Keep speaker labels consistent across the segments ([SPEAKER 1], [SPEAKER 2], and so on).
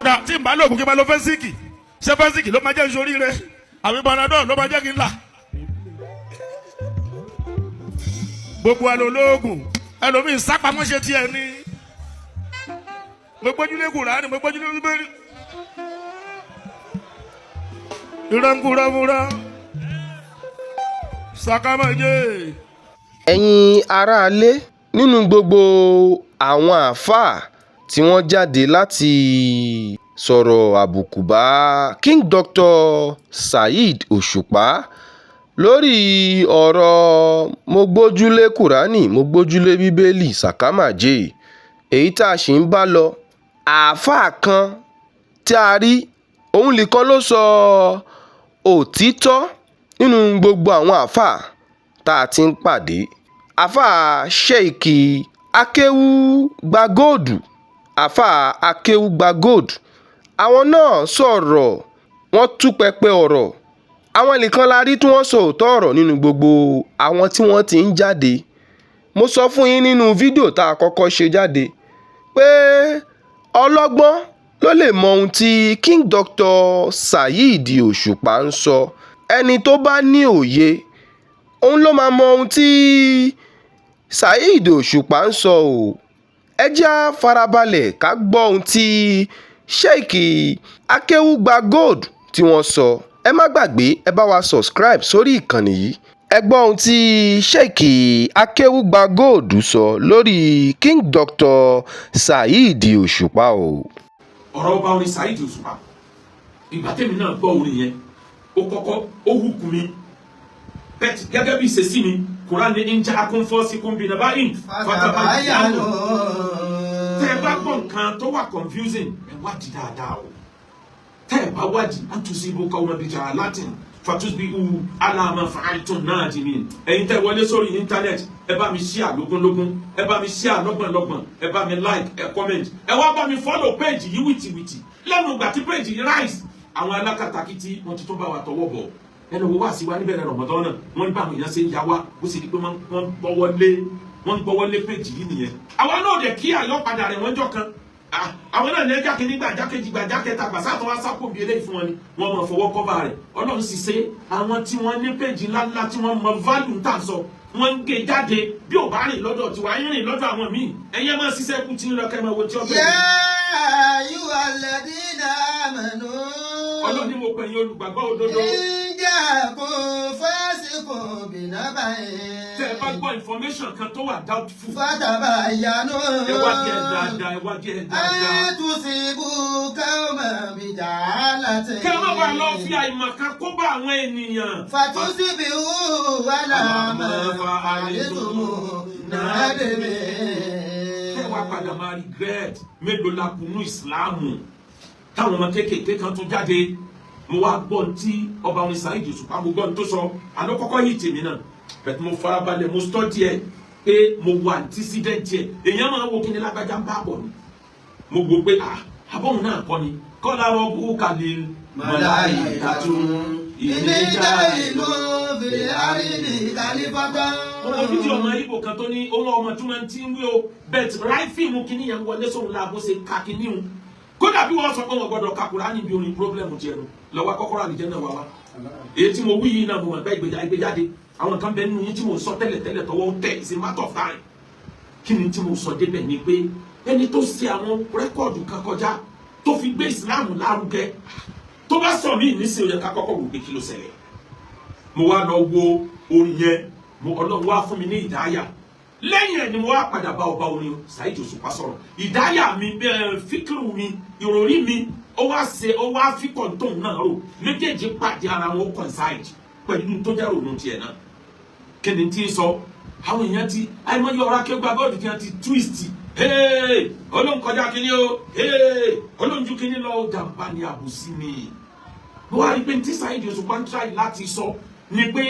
[SPEAKER 1] ọ̀dà tí n bá lóògùn kí n bá lo fẹ́síkì ṣé fẹ́síkì ló máa jẹ́ ìṣorí rẹ àbí panadol ló máa jẹ́ kí n là. gbogbo ẹ ló lóògùn ẹlòmíì sápamọ́ ṣe tiẹ̀ ní. mo gbójúlé Kùránì mo gbójúlé Bíbélì. ìrẹ́nkúrẹ́múrẹ́ sàkámẹ́jẹ́.
[SPEAKER 2] ẹ̀yin aráalé nínú gbogbo àwọn àáfàá tí wọ́n jáde láti sọ̀rọ̀ àbùkù bá King Dr. Saheed Òṣùpá lórí ọ̀rọ̀ mo gbójúlé Kùránì mo gbójúlé Bíbélì sàkámàjẹ́ èyí tá a sì ń bá lọ àáfàá kan tí a rí òun nìkan ló sọ òtítọ́ nínú gbogbo àwọn àáfàá tá a ti ń pàdé àáfàá Sheikh Akéwúgbàgóòdù àáfàá Akéwúgbàgóòdù àwọn náà sọ̀rọ̀ wọ́n tú pẹpẹ ọ̀rọ̀ àwọn nìkan la rí tí wọ́n sọ òótọ́ ọ̀rọ̀ nínú gbogbo àwọn tí wọ́n ti ń jáde. mo sọ fún yín nínú fídíò tá a kọ́kọ́ ṣe jáde pé ọlọ́gbọ́n ló lè mọ ohun tí King Dr. Saheed Òṣùpá ń sọ ẹni tó bá ní òye òun ló máa mọ ohun tí Saheed Òṣùpá ń sọ o. ẹ jẹ́ á farabalẹ̀ ká gbọ́ ohun tí Sheikh Akéwúgbàgóòdù tí wọ́n sọ. ẹ má gbàgbé ẹ bá wa subscribe sórí ìkànnì yìí. ẹ gbọ́ ohun tí Sheikh Akéwúgbàgóòdù sọ lórí King Dr. Saheed Òṣùpá o.
[SPEAKER 3] ọ̀rọ̀ ọba orin Saheed Òṣùpá ìgbà tẹ́mi náà gbọ́ orin yẹn ó kọ́kọ́ ó hùkù mi bẹ́ẹ̀ gẹ́gẹ́ bí ìṣesí mi Kùránì ní ń jẹ́ akúnfọ́síkún bí nàbá ìn fatabayyanu. tẹ́ ẹ bá gbọ́ nǹkan tó wà confusing ẹ wádìí dáadáa o. tẹ́ ẹ bá wádìí àtúnṣe qawman bijahalatin fatusbihu ala ma fa'altum nadimin. ẹ̀yin tẹ́ wọlé sórí íńtánẹ́ẹ̀tì ẹ bá mi share lógúnlógún ẹ bá mi share lọ́gbọ̀nlọ́gbọ̀n ẹ bá mi like ẹ comment ẹ wá bá mi follow page yìí wìtìwìtì lẹ́nu ìgbà tí page yìí rise àwọn alákatakítí wọ́n ti tún bá wa tọwọ́ bọ̀ ẹnu wo wá sí wa níbẹ̀rẹ̀ Ramadan náà wọ́n ní báwọn èèyàn ṣe ń ya wá ó sì di pé wọ́n gbọ́wọ́ lé péjì yìí nìyẹn. àwa náà dẹ̀ kí àyọ̀padà rẹ̀ wọ́n jọ kan àwọn náà ní ẹja kìíní gbàjákejì gbàjákẹta gbàsá tó wá sápò bí eléyìí fún wọn ni wọ́n mọ̀ fọwọ́ kọ́ba rẹ̀ Ọlọ́run sì ṣe àwọn tí wọ́n ní péjì ńláńlá tí wọ́n mọ value ń tà sọ wọ́n ń gé jáde bí ò bá rìn lọ́dọ̀ tiwa ń rìn lọ́dọ̀ àwọn míì ẹ̀yẹ́ máa ṣiṣẹ́ kú tí ń lọ kẹ́mọ̀ wo tí ó bẹ̀rẹ̀. Ọlọ́run ní mo pè yín olùgbàgbọ́ òdodo. tẹ́ ẹ bá gbọ́ information kan tó wà doubtful.
[SPEAKER 4] fatabayyanu.
[SPEAKER 3] ẹ wá díẹ̀ dáadáa ẹ wá díẹ̀ dáadáa.
[SPEAKER 4] tusibu qawman bijahalatin.
[SPEAKER 3] kẹ́ ẹ má bàa lọ fi àìmọ̀ kan kó bá àwọn ènìyàn.
[SPEAKER 4] fatusbihu ala ma fa'altum nadimin.
[SPEAKER 3] kẹ́ ẹ wá padà máa regret mélòó la kùnú ìsìláàmù táwọn ọmọ kéékèèké kan tún jáde. mo wá gbọ́ tí ọba orin Saheed Òṣùpá mo gbọ́ tó sọ àlọ́ kọ́kọ́ yìí tèmi náà bẹ̀tẹ̀ mo farabalẹ̀ mo study ẹ̀ pé mo wo antecedent ẹ̀ èèyàn máa wo kí ni lágbájá ń bá bọ̀ ni mo gbọ́ pé abọ́hùn náà kọ́ ni kọ́lá rọ́bù kàlẹ́ malaikatu
[SPEAKER 4] ìníjà ìlú bìrì àrídì kàlífàtà.
[SPEAKER 3] ọmọ fídíò ọmọ ibo kan tó ní ọmọ tó máa ti ń wí o bẹ́ẹ̀ ráìfì mú kíní yẹn wọlé sóhun láàbò ṣe ká kíní o kódà bí wọ́n sọ pé wọ́n gbọ́dọ̀ ka Kùránì bí orin problem jẹ́ nu lọ́wọ́ kọ́kọ́rọ́ àlìjẹ́ náà wá wá èyí tí mo wí yìí náà mo mọ̀ pé ìgbéjáde àwọn kan bẹ nínú yín tí mo sọ tẹ́lẹ̀ tọwọ́ tẹ̀ it's a matter of time kí ni tí mo sọ débẹ̀ ni pé ẹni tó ṣe àwọn rẹ́kọ̀dù kan kọjá tó fi gbé ìsìláàmù lárugẹ tó bá sọ mí nísìnyí ó yẹ ká kọ́kọ́ wò pé kí ló ṣẹlẹ̀ mo wá lọ wo orin yẹn Ọlọ́run wá fún mi ní ìdáyà lẹ́yìn ẹ̀ ni mo wá padà bá ọba orin Saheed Òṣùpá sọ̀rọ̀ ìdáyà mi fíkìrù mi ìròrí mi ó wá fíkọ̀ tóun náà rò méjèèjì pàdé ara wọn coincide pẹ̀lú tó jẹ́ rònú tiẹ̀ náà kí ni tí ń sọ àwọn èèyàn ti àìmọye ọ̀rọ̀ Akéwúgbàgóòdù kí wọ́n ti twist Ọlọ́run kọjá kínní o Ọlọ́run ju kínní lọ jàǹbá ni àbùsí ni mo wá rí pé tí Saheed Òṣùpá ń try láti sọ ni pé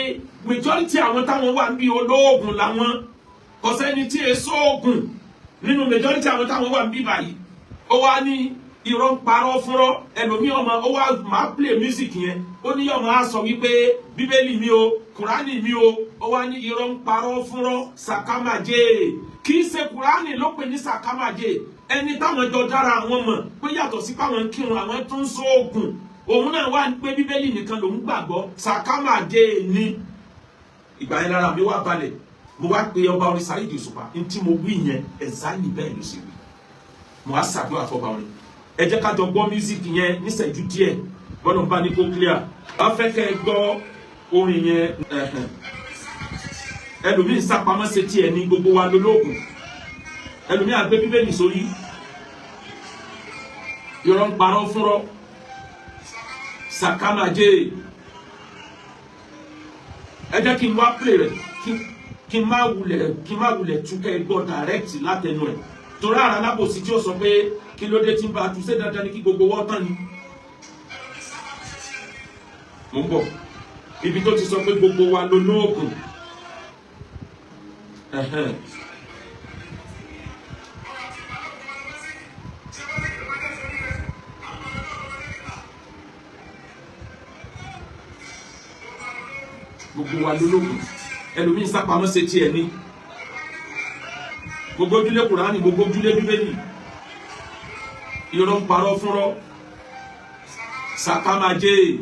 [SPEAKER 3] majority àwọn táwọn wà ń bí olóògùn làwọn kò sẹ́ni tí èso oògùn nínú majority àwọn táwọn wà ń bí báyìí ó wá ní irọ́ ń parọ́ fúnrọ́ ẹlòmíì ọmọ ó wá máa play music yẹn ó ní ọmọ á sọ wípé bíbélì mi o Kùránì mi o ó wá ní irọ́ ń parọ́ fúnrọ́ sàkámàjẹ́ kì í ṣe Kùránì ló pè ní sàkámàjẹ́ ẹni táwọn jọ dára àwọn mọ̀ pé yàtọ̀ sí páwọn ń kírun àwọn tó ń sóògùn òun náà wà pé bíbélì nìkan lòún gbàgbọ́ sàkámàjẹ́ ní ìgbà yẹn lára mi wá balẹ̀ mo wá pe ọba orin Saheed Òṣùpá ní tí mo wí yẹn ẹ̀záìlì bẹ́ẹ̀ ló ṣe wí mo wá ṣàdúrà fọba orin ẹ jẹ́ ká jọ gbọ́ mísíkì yẹn níṣẹ́jú díẹ̀ bọ́dọ̀ bá ní kó clear bá fẹ́ kẹ́ ẹ gbọ́ orin yẹn ẹlòmíín sápamọ́ ṣe tiẹ̀ ní gbogbo wa lólóògùn ẹlòmíín àgbé bíbélì sórí irọ́ ń parọ́ fúnrọ́ sàkámàjẹ́ ẹ jẹ́ kí n wá play rẹ̀ kí n má wulẹ̀ túkẹ́ gbọ́ direct látẹnu ẹ̀ torí ara alábòsí tí ó sọ pé kí ló dé tí ń bá a tún ṣe dandan ní kí gbogbo wọ́n tán ni. mo ń bọ̀ ibi tó ti sọ pé gbogbo wa ló lóògùn gbogbo wa ló lóògùn ẹlòmíín sápamọ́ ṣe tiẹ̀ ní gbogbo ojúlé Kùránì gbogbo ojúlé bíbélì irọ́ ń parọ́ fúnrọ́ sàkámàjẹ́.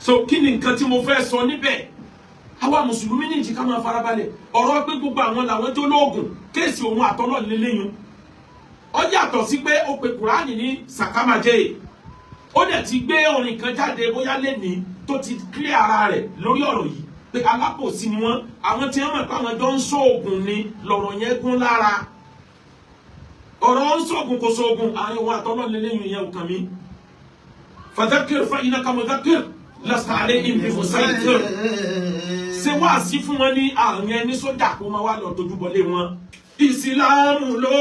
[SPEAKER 3] So kí ni nǹkan tí mo fẹ́ sọ níbẹ̀ àwa mùsùlùmí ní ìjìká máa farabalẹ̀ ọ̀rọ̀ pé gbogbo àwọn làwọn tó lóògùn kéèsì òun àtọ́lọ́ lélẹ́yìn ó yàtọ̀ sí pé ó pe Kùránì ní sàkámàjẹ́ ó dẹ̀ ti gbé orin kan jáde bóyá lẹ́ni tó ti clear ara rẹ̀ lórí ọ̀rọ̀ yìí pé alábòsí ni wọ́n àwọn tí wọ́n mọ̀ pé àwọn jọ ń sóògùn ni lọ̀rọ̀ yẹn gún lára ọ̀rọ̀ ń sóògùn kò sóògùn àárín òun àtọ́lọ́ lélẹ́yìn yẹn ò kàn mí fadhakir fa innaka mudhakkir lasta alayhim bi musaytir ṣe wá sí fún wọn ní àrùn ẹni sójà kó máa wá lọ tójú bọlé wọn ìsìlámù ló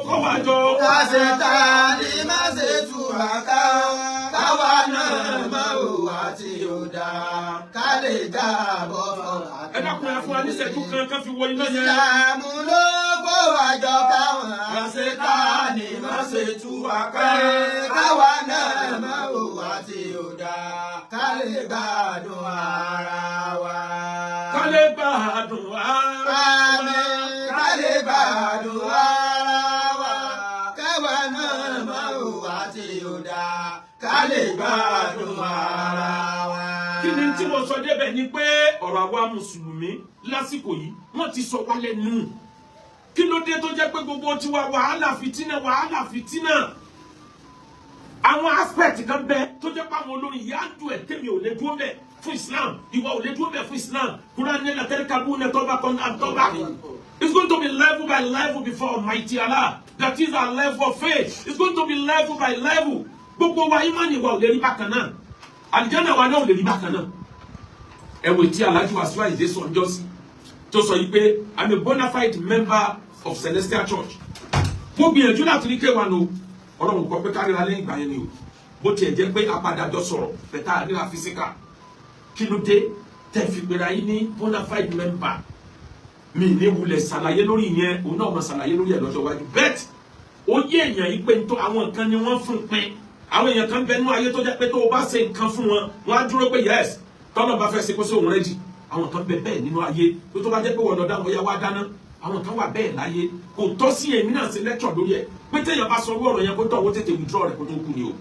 [SPEAKER 3] kọ́ wá jọ.
[SPEAKER 4] kásẹ̀tà ni má ṣe tú àká káwa náà máa hùwà tí ó dáa ká lè dáàbọ̀ fọ́ra.
[SPEAKER 3] ẹ dákun ẹ fún wa níṣẹ́jú kan fi wọ iná yẹn.
[SPEAKER 4] ìsìlámù ló kọ́ wá jọ káwọn kásẹ̀tà ni má ṣe tú àká káwa náà máa hùwà tí ó dáa ká lè gbádùn ara wa.
[SPEAKER 3] ká lè gbádùn ara wa.
[SPEAKER 4] ká lè gbádùn ara wa. káwa náà máa hùwà tí ó dáa ká lè gbádùn ara wa.
[SPEAKER 3] kí ni tí mo sọ débẹ̀ ni pé ọ̀rọ̀ àwa mùsùlùmí lásìkò yìí wọ́n ti sọ wálé nù kí ló dé tó jẹ́ pé gbogbo tiwa wàhálà fìtínà àwọn aspect kan bẹ tó jẹ́ pé àwọn olórin yìí á dùn ẹ̀ tẹ́mi ò lè dúró bẹ̀ fún Islam ìwà ò lè dúró bẹ̀ fún Islam Quran ní ẹ̀lẹ́tẹ̀rẹ́ kábù ní ẹ̀tọ́ba kan àtọ́ba. It's going to be level by level before Almighty Allah. That is our level of faith. It's going to be level by level. Gbogbo wa imani wa ò lè rí bákan náà àlìjánnà wa náà ò lè rí bákan náà. Ẹ̀wẹ̀ tí Alhaji Wasiu Ayinde sọ ọjọ́ sí tó sọ yìí pé I'm a bona fide member of Celestial Church. Mo gbìyànjú láti rí kéwàá nù ọlọ́run kọ pé káríra lẹ́yìn ìgbà yẹn ni o bó tiẹ̀ jẹ́ pé apàdájọ́ sọ̀rọ̀ pẹ̀tà àríra fisika kí ló dé tẹ̀ fi gbéra yín ní bona fide member mi ní wulẹ̀ ṣàlàyé lórí yẹn òun náà mọ̀ ṣàlàyé lórí ẹ̀ lọ́jọ́ iwájú bẹ́ẹ̀ ó yé èèyàn yìí pé nítorí àwọn nǹkan ni wọ́n fún pin àwọn èèyàn kan bẹ nínú ayé tó jẹ́ pé tó o bá ṣe nǹkan fún wọn wọ́n á dúró pé yes tọ́lọ̀ bá fẹ́ ṣe kó sí òun rẹ́jì àwọn kan bẹ bẹ́ẹ̀ nínú ayé tó bá jẹ́ pé wọ́n lọ dáhùn ọ̀yá wá dáná àwọn kan wà bẹ́ẹ̀ láyé kò tọ́ sí èmi náà ṣe lecture lórí ẹ̀ pé téèyàn bá sọ owó ọ̀rọ̀ yẹn kó tọ̀ owó tètè withdraw rẹ̀ kó tó kú ni o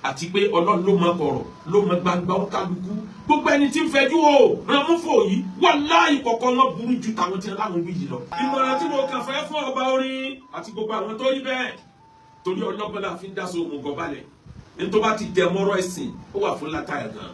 [SPEAKER 3] àti pé ọlọ́run ló mọ ọ̀rọ̀ ló mọ gbangba ó kálukú gbogbo ẹni tí ń fẹjú o Ramufo yìí wallahi kọ̀ọ̀kan wọn burú ju tàwọn tí wọn láwọn wí yìí lọ. ìmọ̀ràn tí mo kàn fẹ́ fún ọba orin àti gbogbo àwọn tó rí bẹ́ẹ̀ torí ọlọ́gbọ́n la fi ń dá so òmùgọ̀ balẹ̀ ní tó bá ti dẹ mọ́rọ̀ ẹ̀sìn ó wà fún látàyà gan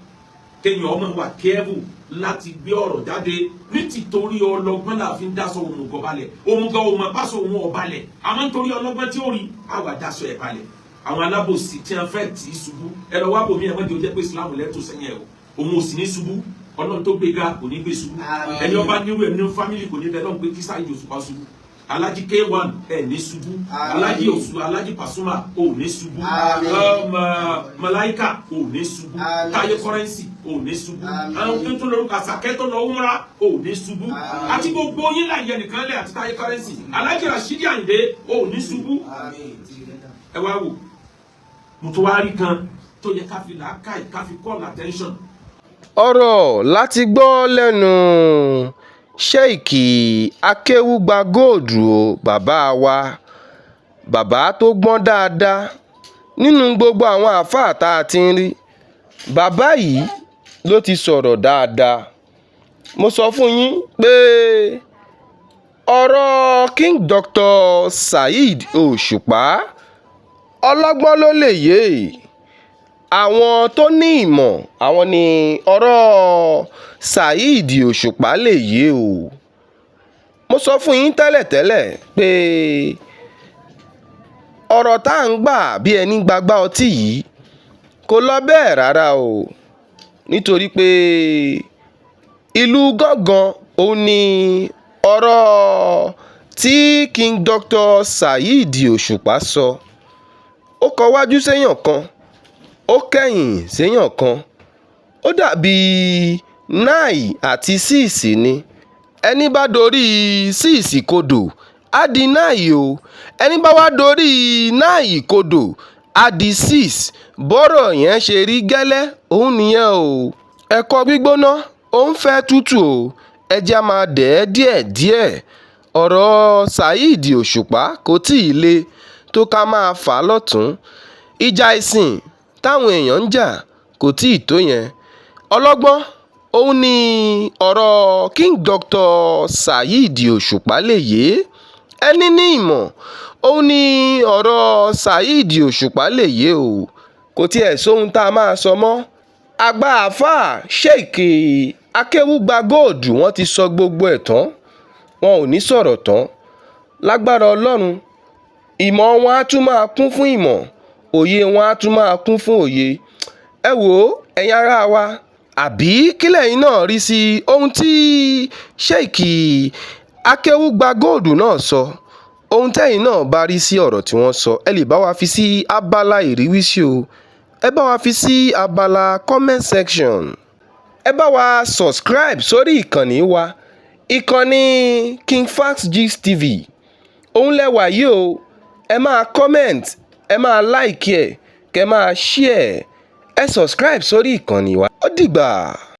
[SPEAKER 3] kéèyàn ọmọ wà kẹ́ẹ̀bù láti gbé ọ̀rọ̀ jáde ní tìtorí ọlọ́gbọ́n la fi ń dá so òmùgọ̀ balẹ̀ òmùgọ̀ òmùgọ̀ bá so òun ọ̀balẹ̀ àmọ́ nítorí ọlọ́gbọ́n tí ó rí àwa dá so ẹ̀ balẹ̀ àwọn alábòsí tí wọn fẹ́ tì í ṣubú ẹ lọ wá bòmí ẹ mọ́ di ojú ẹ pé Islam lẹ́tọ̀ sẹ́yìn ẹ̀ o òun ò sì ní ṣubú ọlọ́run tó gbéga kò ní gbé ṣubú ẹni ọba nírú ẹ̀ nínú fámìlì kò ní bẹ́ẹ̀ lọ́n pé kí Saheed Òṣùpá ṣubú Alhaji K1 ẹ̀ ní ṣubú Alhaji Pasuma ò ní ṣubú Malaika ò ní ṣubú Taye Currency ò ní ṣubú àwọn tó lórúkọ Àṣàkẹ́ tó lọ wúnra ò ní ṣubú àti gbogbo yín láyé nìkan lẹ̀ àti Taye Currency Alhaji Rashidi Ayinde ò ní ṣubú ẹ wá wò mùtúwárí kan tó yẹ ká fi làákàyè ká fi call attention.
[SPEAKER 2] ọ̀rọ̀ láti gbọ́ lẹ́nu Sheikh Akéwúgba Gold o, bàbá wa, bàbá tó gbọ́n dáadáa nínú gbogbo àwọn àáfàá tá a ti ń rí. Bàbá yìí ló ti sọ̀rọ̀ dáadáa. Mo sọ fún yín pé ọ̀rọ̀ King Dr. Saheed Òṣùpá ọlọ́gbọ́n ló lè yé. Àwọn tó ní ìmọ̀ àwọn ni ọ̀rọ̀ Saheed Òṣùpá lè yé o. Mo sọ fún yín tẹ́lẹ̀tẹ́lẹ̀ pé ọ̀rọ̀ tá à ń gbà bí ẹni gbagbá ọtí yìí kò lọ bẹ́ẹ̀ rárá o, nítorí pé ìlú gángan òun ni ọ̀rọ̀ tí King Dr. Saheed Òṣùpá sọ. Ó kọ wájú séèyàn kan, ó kẹ̀yìn séèyàn kan. Ó dàbí 9 àti 6 ni. Ẹni bá dorí 6 kodò á di 9 o, ẹni bá wá dorí 9 kodò á di 6. Bọ́rọ̀ yẹn ṣe rí gẹ́lẹ́ òun nìyẹn o. Ẹ̀kọ́ gbígbóná ó ń fẹ́ tútù o, ẹja máa dẹ̀ ẹ́ díẹ̀díẹ̀. Ọ̀rọ̀ Saheed Òṣùpá kò tí ì le tó ká máa fà á lọ́tún. Ìjà ìsìn táwọn èèyàn ń jà kò tí ì tó yẹn. Ọlọ́gbọ́n òun ni ọ̀rọ̀ King Dr. Saheed Òṣùpá lè yé. Ẹni ní ìmọ̀ òun ni ọ̀rọ̀ Saheed Òṣùpá lè yé o. Kò tiẹ̀ sóhun tá a máa sọ mọ́. Àgbà àáfàá Sheikh Akéwúgba Gold wọ́n ti sọ gbogbo ẹ̀ tán, wọn ò ní sọ̀rọ̀ tán. Lágbára Ọlọ́run, ìmọ̀ wọn á tún máa kún fún ìmọ̀, òye wọn á tún máa kún fún òye. Ẹ wò ó, ẹ̀yin ará wa, àbí kílẹ̀ yín náà rí sí ohun tí Sheikh Akéwúgba Gold náà sọ? Ohun tẹ́yin náà bá rí sí ọ̀rọ̀ tí wọ́n sọ, ẹ lè bá wa fi sí abala ìrísí o. Ẹ bá wa fi sí abala comment section. Ẹ bá wa subscribe sórí ìkànnì wa, ìkànnì Kingfax Gist TV. Òun lẹ́wà yìí o. Ẹ máa comment, ẹ máa like ẹ̀, kẹ́ máa share. Ẹ subscribe sórí ìkànnì wa. Ó dìgbà.